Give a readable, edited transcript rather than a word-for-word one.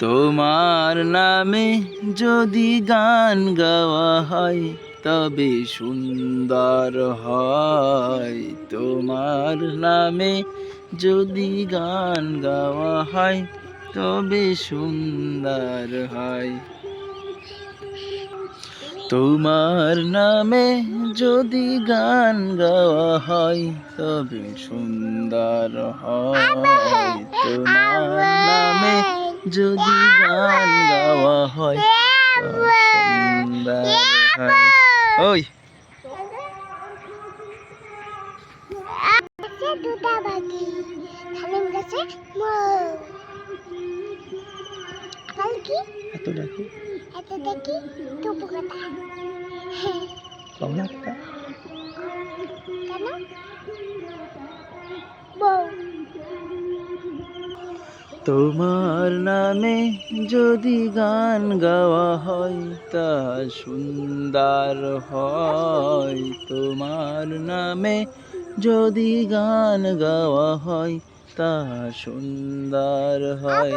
তোমার নামে যদি গান গাওয়া হয় তবে সুন্দর হয়। তোমার নামে যদি গান গাওয়া হয় তবে সুন্দর হয়। তোমার নামে যদি গান গাওয়া হয় তবে সুন্দর হয়। তোমার নামে যদি গান গাওয়া হয় তবে সুন্দর হয়। ওই দুটা বাকি ধানের গাছে এত ডাকি এত দেখি টুপু কথা কম না একটা কেন বউ তোমার নামে যদি গান গাওয়া হয় তা সুন্দর হয়। তোমার নামে যদি গান গাওয়া হয় তা সুন্দর হয়।